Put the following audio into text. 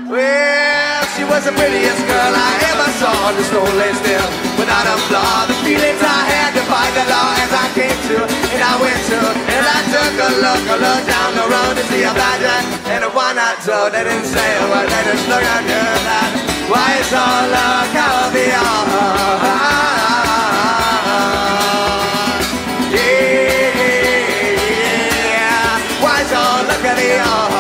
Well, she was the prettiest girl I ever saw. The stone lay still without a flaw. The feelings I had to fight the law as I came to, and I went to, and I took a look down the road to see a badger and a one-eyed toad. They didn't say a word, they just looked at me like, why is all love gotta be all? Yeah, why is all look at me all?